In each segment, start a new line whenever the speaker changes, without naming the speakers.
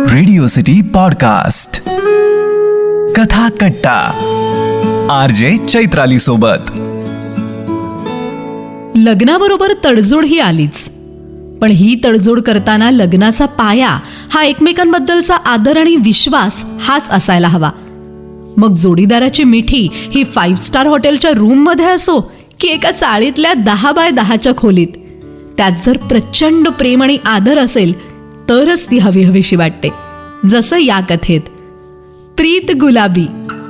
Radio city podcast कथा कट्टा RJ Chaitrali सोबत.
लग्नाबरोबर तडजोड ही आलीच, पण ही तडजोड करताना लग्नाचा पाया हा एकमेकांबद्दलचा आदर आणि विश्वास हाच असायला हवा. मग जोडीदाराची मिठी ही 5 स्टार हॉटेलच्या रूम मध्ये असो की एका चाळीतल्या 10 बाय 10च्या खोलीत, त्यात जर प्रचंड प्रेम आणि आदर असेल तरच ती हवीहवीशी वाटते. जसं या कथेत प्रीत गुलाबी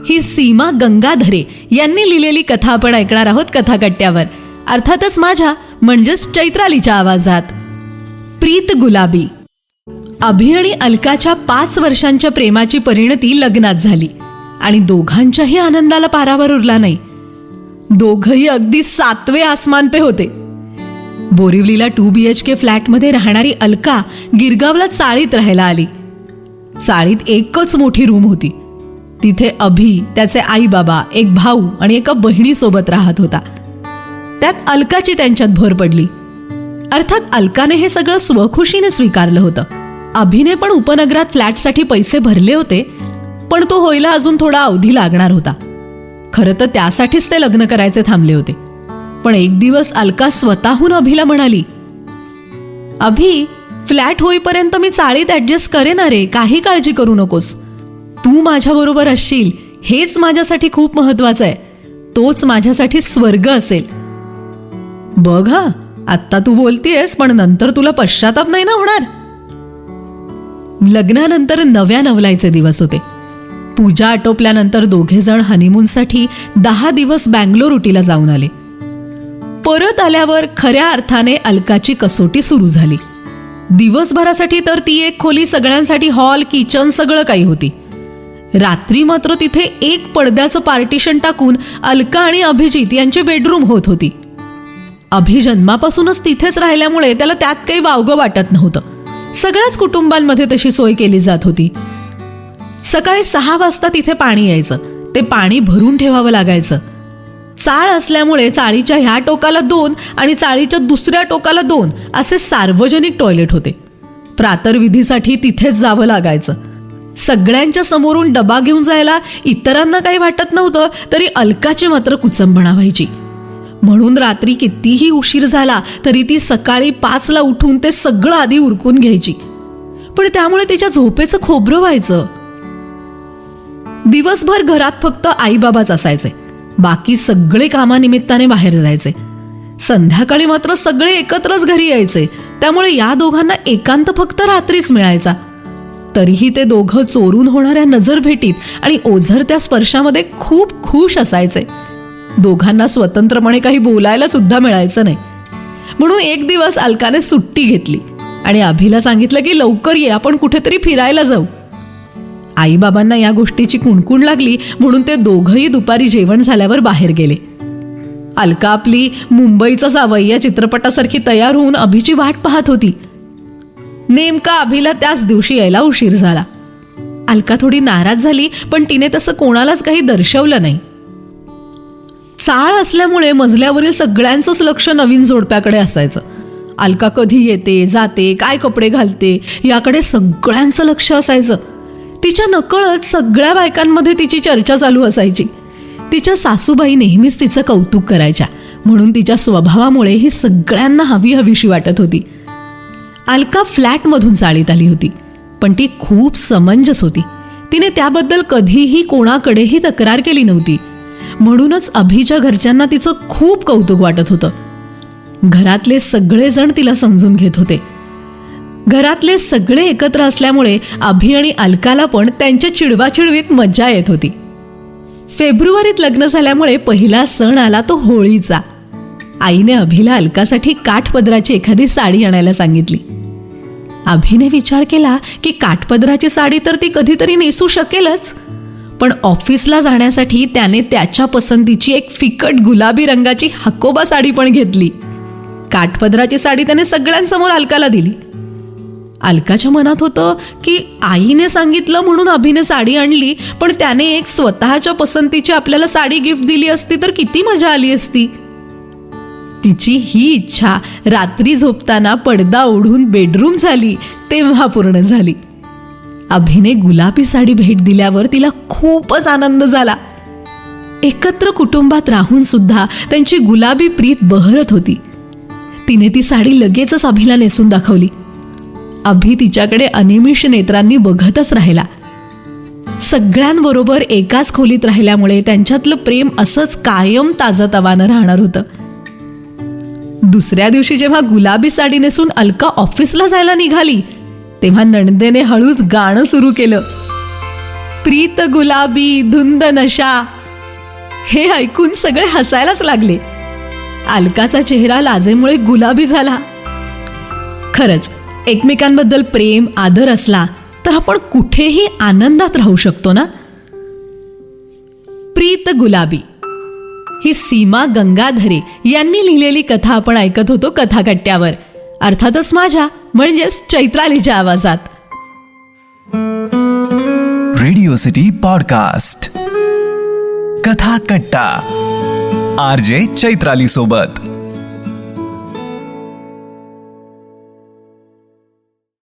ही सीमा गंगाधरे यांनी लिहिलेली कथा आपण ऐकणार आहोत कथाकट्ट्यावर, अर्थातच माझ्या म्हणजेच चैत्रालीच्या आवाजात. प्रीत गुलाबी. अभि आणि अलकाच्या 5 वर्षांच्या प्रेमाची परिणती लग्नात झाली आणि दोघांच्याही आनंदाला पारावर उरला नाही. दोघही अगदी 7वे आसमान पे होते. बोरिवलीला 2 BHK फ्लॅटमध्ये राहणारी अलका गिरगावला चाळीत राहायला आली. चाळीत एकच मोठी रूम होती. तिथे अभि, त्याचे आई बाबा, एक भाऊ आणि एका बहिणीसोबत राहत होता. त्यात अलकाची त्यांच्यात भर पडली. अर्थात अलकाने हे सगळं स्वखुशीने स्वीकारलं होतं. अभिने पण उपनगरात फ्लॅटसाठी पैसे भरले होते, पण तो होईला अजून थोडा अवधी लागणार होता. खरं तर त्यासाठीच ते लग्न करायचे थांबले होते. पण एक दिवस अलका स्वतःहून अभिला म्हणाली, अभि, फ्लॅट होईपर्यंत मी चाळीत ऍडजस्ट करेन रे, काही काळजी करू नकोस. तू माझ्याबरोबर असशील हेच माझ्यासाठी खूप महत्वाचं आहे. तोच माझ्यासाठी स्वर्ग असेल. बघ हा, आत्ता तू बोलतेस पण नंतर तुला पश्चाताप नाही ना होणार. लग्नानंतर नव्या नवलाईचे दिवस होते. पूजा आटोपल्यानंतर दोघे जण हनीमूनसाठी 10 दिवस बँगलोर उटीला जाऊन आले. परत आल्यावर खऱ्या अर्थाने अलकाची कसोटी सुरू झाली. दिवसभरासाठी तर ती एक खोली, सगळ्यांसाठी हॉल, किचन सगळं काही होती. रात्री मात्र तिथे एक पडद्याचं पार्टिशन टाकून अलका आणि अभिजित यांची बेडरूम होत होती. अभि जन्मापासूनच तिथेच राहिल्यामुळे त्याला त्यात काही वावगं वाटत नव्हतं. सगळ्याच कुटुंबांमध्ये तशी सोय केली जात होती. सकाळी 6 वाजता तिथे पाणी यायचं. ते पाणी भरून ठेवावं लागायचं. चाळ असल्यामुळे चाळीच्या ह्या टोकाला 2 आणि चाळीच्या दुसऱ्या टोकाला 2 असे सार्वजनिक टॉयलेट होते. प्रातर्विधीसाठी तिथेच जावं लागायचं. सगळ्यांच्या समोरून डबा घेऊन जायला इतरांना काही वाटत नव्हतं, तरी अलकाची मात्र कुचंबणा व्हायची. म्हणून रात्री कितीही उशीर झाला तरी ती सकाळी 5ला उठून ते सगळं आधी उरकून घ्यायची. पण त्यामुळे तिच्या झोपेचं खोबरं व्हायचं. दिवसभर घरात फक्त आई बाबाच असायचे. बाकी सगळे कामानिमित्ताने बाहेर जायचे. संध्याकाळी मात्र सगळे एकत्रच घरी यायचे. त्यामुळे या दोघांना एकांत फक्त रात्रीच मिळायचा. तरीही ते दोघं चोरून होणाऱ्या नजरभेटीत आणि ओझरत्या स्पर्शामध्ये खूप खुश असायचे. दोघांना स्वतंत्रपणे काही बोलायला सुद्धा मिळायचं नाही. म्हणून एक दिवस अलकाने सुट्टी घेतली आणि अभिला सांगितलं की लवकर ये, आपण कुठेतरी फिरायला जाऊ. आई बाबांना या गोष्टीची कुणकुण लागली, म्हणून ते दोघंही दुपारी जेवण झाल्यावर बाहेर गेले. अलका आपली मुंबईचा जावई या चित्रपटासारखी तयार होऊन अभिची वाट पाहत होती. नेमका अभिला त्याच दिवशी यायला उशीर झाला. अलका थोडी नाराज झाली, पण तिने तसं कोणालाच काही दर्शवलं नाही. चाळ असल्यामुळे मजल्यावरील सगळ्यांचंच लक्ष नवीन जोडप्याकडे असायचं. अलका कधी येते, जाते, काय कपडे घालते याकडे सगळ्यांचं लक्ष असायचं. तिच्या नकळत सगळ्या बायकांमध्ये तिची चर्चा चालू असायची. तिच्या सासूबाई नेहमीच तिचं कौतुक करायच्या, म्हणून तिच्या स्वभावामुळे ही सगळ्यांना हवीहवीशी वाटत होती. अलका फ्लॅटमधून चाळीत आली होती, पण ती खूप समंजस होती. तिने त्याबद्दल कधीही कोणाकडेही तक्रार केली नव्हती. म्हणूनच अभिच्या घरच्यांना तिचं खूप कौतुक वाटत होतं. घरातले सगळेजण तिला समजून घेत होते. घरातले सगळे एकत्र असल्यामुळे अभि आणि अलकाला पण त्यांच्या चिडवाचिडवीत मज्जा येत होती. फेब्रुवारीत लग्न झाल्यामुळे पहिला सण आला तो होळीचा. आईने अभिला अलकासाठी काठपदराची एखादी साडी आणायला सांगितली. अभिने विचार केला की काठपदराची साडी तर ती कधीतरी नेसू शकेलच, पण ऑफिसला जाण्यासाठी त्याने त्याच्या पसंतीची एक फिकट गुलाबी रंगाची हकोबा साडी पण घेतली. काठपदराची साडी त्याने सगळ्यांसमोर अलकाला दिली. अलकाच्या मनात होतं की आईने सांगितलं म्हणून अभिने साडी आणली, पण त्याने एक स्वतःच्या पसंतीची आपल्याला साडी गिफ्ट दिली असती तर किती मजा आली असती. तिची ही इच्छा रात्री झोपताना पडदा ओढून बेडरूम झाली तेव्हा पूर्ण झाली. अभिने गुलाबी साडी भेट दिल्यावर तिला खूपच आनंद झाला. एकत्र कुटुंबात राहून सुद्धा त्यांची गुलाबी प्रीत बहरत होती. तिने ती साडी लगेचच अभिला नेसून दाखवली. अभि तिच्याकडे अनिमिष नेत्रांनी बघतच राहिला. सगळ्यांबरोबर एकाच खोलीत राहिल्यामुळे त्यांच्यातलं प्रेम असंच कायम ताजतवानं राहणार होतं. दुसऱ्या दिवशी जेव्हा गुलाबी साडी नेसून अलका ऑफिसला जायला निघाली तेव्हा नणंदेने हळूच गाणं सुरू केलं. प्रीत गुलाबी धुंद नशा. हे ऐकून सगळे हसायलाच लागले. अलकाचा चेहरा लाजेमुळे गुलाबी झाला. खरंच एकमेकांबद्दल प्रेम आदर असला तर आपण कुठेही आनंदात राहू शकतो ना. प्रीत गुलाबी ही सीमा गंगाधरे यांनी लिहिलेली कथा आपण ऐकत होतो कथाकट्ट्यावर, अर्थातच माझ्या म्हणजेच चैत्रालीच्या आवाजात.
रेडिओ सिटी पॉडकास्ट कथा कट्टा RJ चैत्राली सोबत.